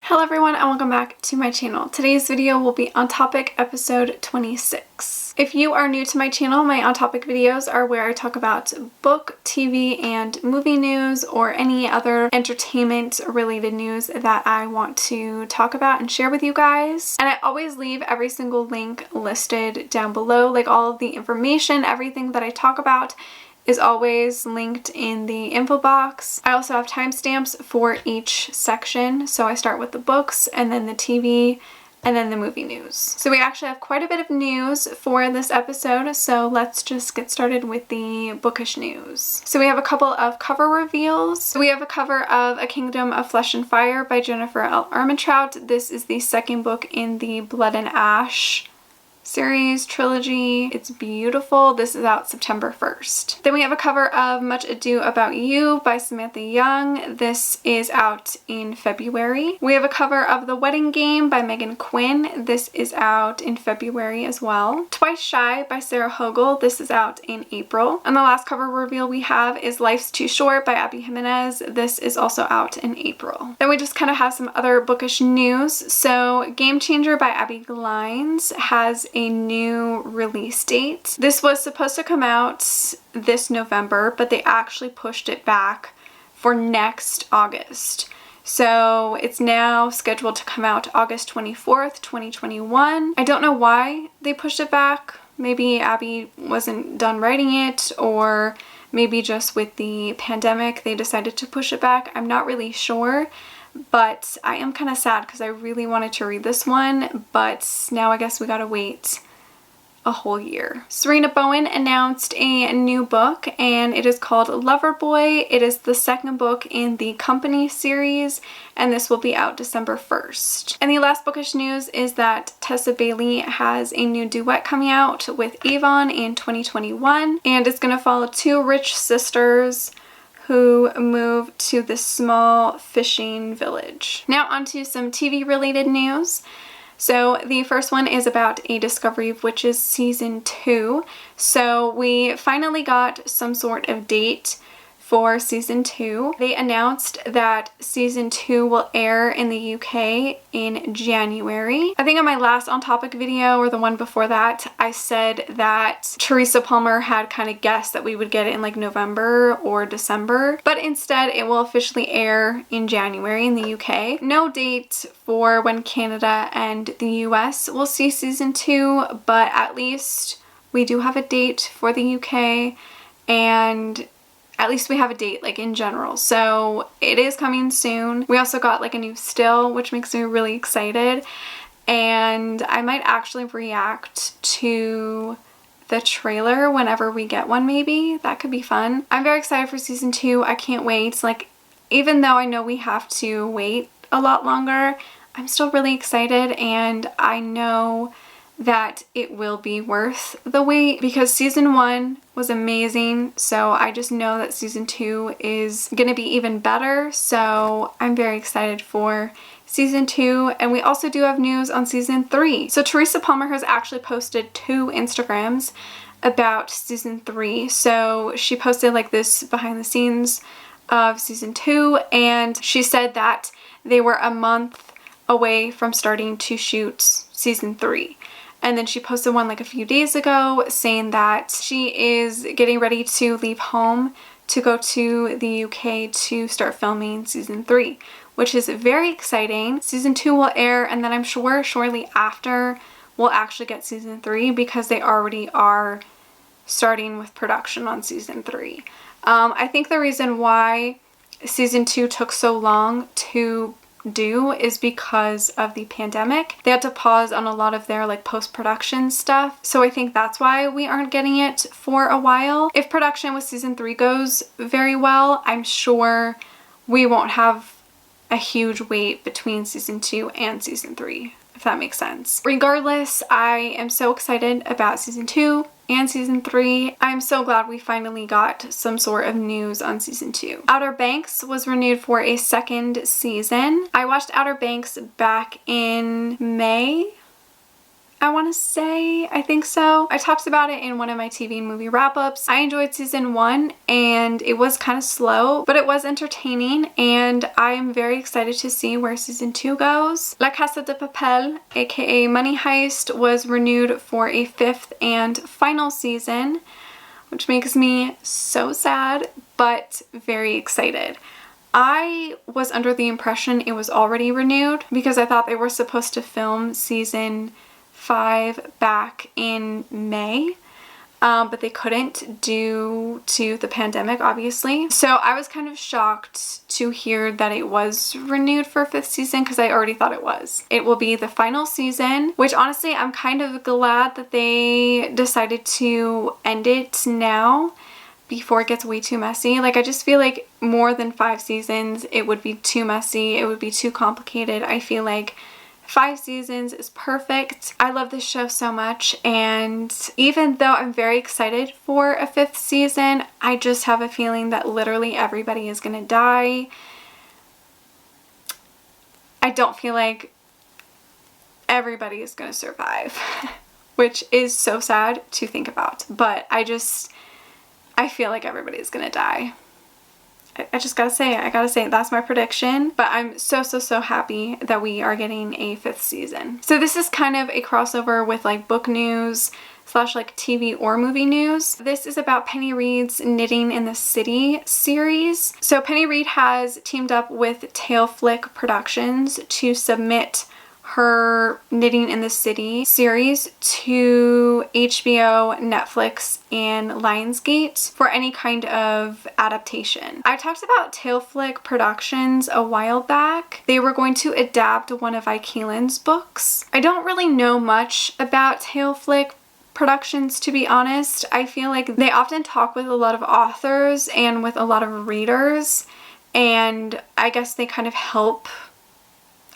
Hello everyone and welcome back to my channel. Today's video will be on topic episode 26. If you are new to my channel, my on topic videos are where I talk about book, TV, and movie news or any other entertainment related news that I want to talk about and share with you guys. And I always leave every single link listed down below, like all of the information, everything that I talk about is always linked in the info box. I also have timestamps for each section. So I start with the books and then the TV and then the movie news. So we actually have quite a bit of news for this episode. So let's just get started with the bookish news. So we have a couple of cover reveals. So we have a cover of A Kingdom of Flesh and Fire by Jennifer L. Armentrout. This is the second book in the Blood and Ash series trilogy. It's beautiful. This is out September 1st. Then we have a cover of Much Ado About You by Samantha Young. This is out in February. We have a cover of The Wedding Game by Megan Quinn. This is out in February as well. Twice Shy by Sarah Hogle. This is out in April. And the last cover reveal we have is Life's Too Short by Abby Jimenez. This is also out in April. Then we just kind of have some other bookish news. So Game Changer by Abby Glines has a new release date. This was supposed to come out this November, but they actually pushed it back for next August. So it's now scheduled to come out August 24th, 2021. I don't know why they pushed it back. Maybe Abby wasn't done writing it, or maybe just with the pandemic they decided to push it back. I'm not really sure. But I am kind of sad because I really wanted to read this one, but now I guess we gotta wait a whole year. Serena Bowen announced a new book and it is called Loverboy. It is the second book in the Company series and this will be out December 1st. And the last bookish news is that Tessa Bailey has a new duet coming out with Avon in 2021 and it's going to follow two rich sisters who move to this small fishing village. Now onto some TV related news. So the first one is about A Discovery of Witches Season 2. So we finally got some sort of date for Season 2. They announced that Season 2 will air in the UK in January. I think in my last On Topic video, or the one before that, I said that Teresa Palmer had kind of guessed that we would get it in like November or December, but instead it will officially air in January in the UK. No date for when Canada and the US will see Season 2, but at least we do have a date for the UK and at least we have a date, like in general. So it is coming soon. We also got like a new still, which makes me really excited. And I might actually react to the trailer whenever we get one maybe. That could be fun. I'm very excited for Season 2. I can't wait. Like, even though I know we have to wait a lot longer, I'm still really excited and I know that it will be worth the wait because Season 1 was amazing. So I just know that Season 2 is gonna be even better. So I'm very excited for Season 2. And we also do have news on Season 3. So Teresa Palmer has actually posted 2 Instagrams about Season 3. So she posted like this behind the scenes of Season 2 and she said that they were a month away from starting to shoot Season 3. And then she posted one like a few days ago saying that she is getting ready to leave home to go to the UK to start filming Season 3, which is very exciting. Season 2 will air and then I'm sure shortly after we'll actually get Season 3 because they already are starting with production on Season 3. I think the reason why Season 2 took so long to do is because of the pandemic. They had to pause on a lot of their like post-production stuff. So I think that's why we aren't getting it for a while. If production with Season 3 goes very well, I'm sure we won't have a huge wait between Season 2 and Season 3, if that makes sense. Regardless, I am so excited about Season 2 and Season 3. I'm so glad we finally got some sort of news on Season 2. Outer Banks was renewed for a second season. I watched Outer Banks back in May I want to say. I think so. I talked about it in one of my TV and movie wrap-ups. I enjoyed season 1 and it was kind of slow, but it was entertaining, and I'm very excited to see where season 2 goes. La Casa de Papel, aka Money Heist, was renewed for a 5th and final season, which makes me so sad, but very excited. I was under the impression it was already renewed because I thought they were supposed to film season 5 back in May, but they couldn't due to the pandemic, obviously. So I was kind of shocked to hear that it was renewed for a 5th season because I already thought it was. It will be the final season, which honestly I'm kind of glad that they decided to end it now before it gets way too messy. Like, I just feel like more than 5 seasons, it would be too messy. It would be too complicated. I feel like 5 seasons is perfect. I love this show so much, and even though I'm very excited for a 5th season, I just have a feeling that literally everybody is gonna die. I don't feel like everybody is gonna survive, which is so sad to think about, but I feel like everybody's gonna die. I just gotta say it. I gotta say it. That's my prediction. But I'm so happy that we are getting a 5th season. So this is kind of a crossover with like book news / like TV or movie news. This is about Penny Reid's Knitting in the City series. So Penny Reid has teamed up with Tail Flick Productions to submit her Knitting in the City series to HBO, Netflix, and Lionsgate for any kind of adaptation. I talked about Tail Flick Productions a while back. They were going to adapt one of Keelan's books. I don't really know much about Tail Flick Productions, to be honest. I feel like they often talk with a lot of authors and with a lot of readers, and I guess they kind of help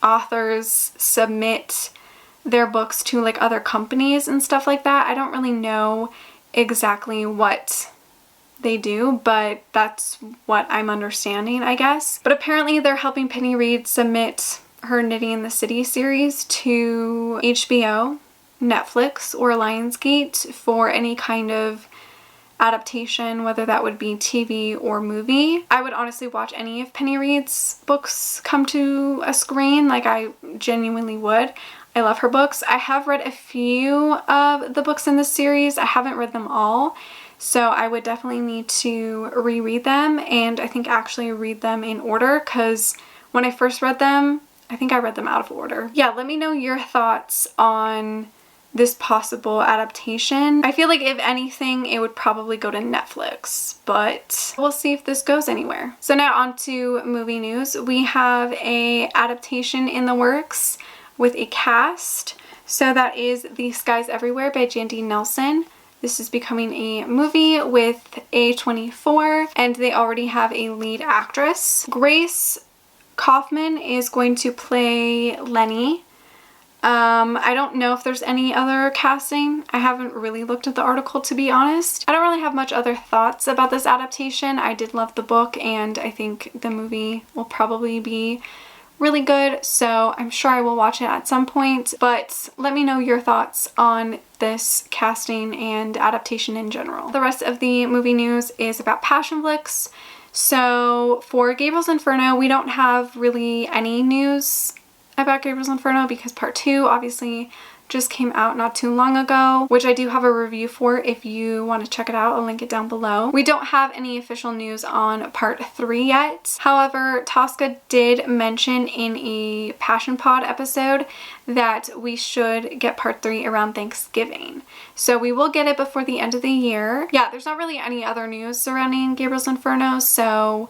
authors submit their books to like other companies and stuff like that. I don't really know exactly what they do, but that's what I'm understanding, I guess. But apparently they're helping Penny Reid submit her Knitting in the City series to HBO, Netflix, or Lionsgate for any kind of adaptation, whether that would be TV or movie. I would honestly watch any of Penny Reid's books come to a screen. Like, I genuinely would. I love her books. I have read a few of the books in this series. I haven't read them all, so I would definitely need to reread them, and I think actually read them in order, because when I first read them, I think I read them out of order. Yeah, let me know your thoughts on this possible adaptation. I feel like if anything, it would probably go to Netflix, but we'll see if this goes anywhere. So now on to movie news. We have a adaptation in the works with a cast. So that is The Skies Everywhere by Jandy Nelson. This is becoming a movie with A24, and they already have a lead actress. Grace Kaufman is going to play Lenny. I don't know if there's any other casting. I haven't really looked at the article, to be honest. I don't really have much other thoughts about this adaptation. I did love the book, and I think the movie will probably be really good, so I'm sure I will watch it at some point. But let me know your thoughts on this casting and adaptation in general. The rest of the movie news is about passion flicks. So for Gabriel's Inferno, we don't have really any news about Gabriel's Inferno because part 2 obviously just came out not too long ago, which I do have a review for if you want to check it out. I'll link it down below. We don't have any official news on part 3 yet. However, Tosca did mention in a Passion Pod episode that we should get part 3 around Thanksgiving. So we will get it before the end of the year. Yeah, there's not really any other news surrounding Gabriel's Inferno, so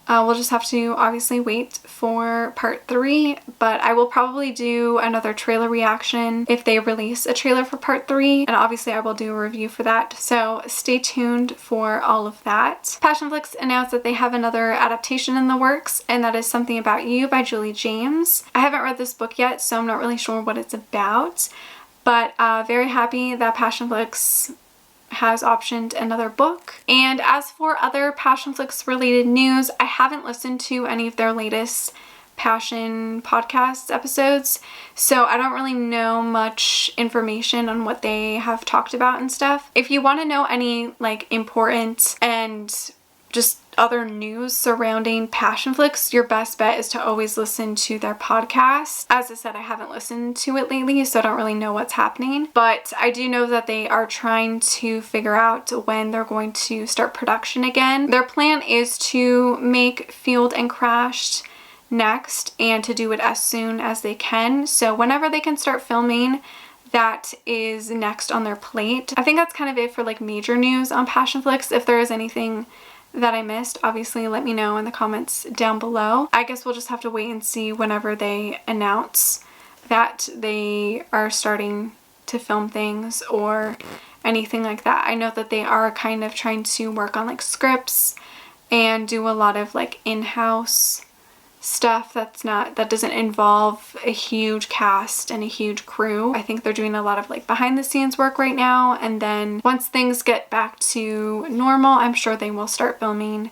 we'll just have to obviously wait for part 3, but I will probably do another trailer reaction if they release a trailer for part 3, and obviously I will do a review for that, so stay tuned for all of that. Passionflix announced that they have another adaptation in the works, and that is Something About You by Julie James. I haven't read this book yet, so I'm not really sure what it's about, but very happy that Passionflix has optioned another book. And as for other Passionflix related news, I haven't listened to any of their latest Passion podcast episodes, so I don't really know much information on what they have talked about and stuff. If you want to know any like important and just other news surrounding passion flicks, your best bet is to always listen to their podcast. As I said, I haven't listened to it lately, so I don't really know what's happening, but I do know that they are trying to figure out when they're going to start production again. Their plan is to make Field and Crashed next and to do it as soon as they can. So whenever they can start filming, that is next on their plate. I think that's kind of it for like major news on passion flicks. If there is anything that I missed, obviously let me know in the comments down below. I guess we'll just have to wait and see whenever they announce that they are starting to film things or anything like that. I know that they are kind of trying to work on like scripts and do a lot of like in-house stuff that doesn't involve a huge cast and a huge crew. I think they're doing a lot of like behind the scenes work right now, and then once things get back to normal, I'm sure they will start filming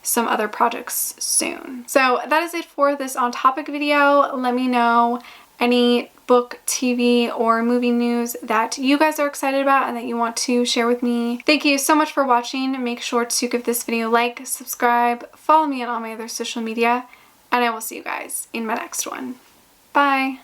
some other projects soon. So that is it for this on topic video. Let me know any book, TV, or movie news that you guys are excited about and that you want to share with me. Thank you so much for watching. Make sure to give this video a like, subscribe, follow me on all my other social media, and I will see you guys in my next one. Bye!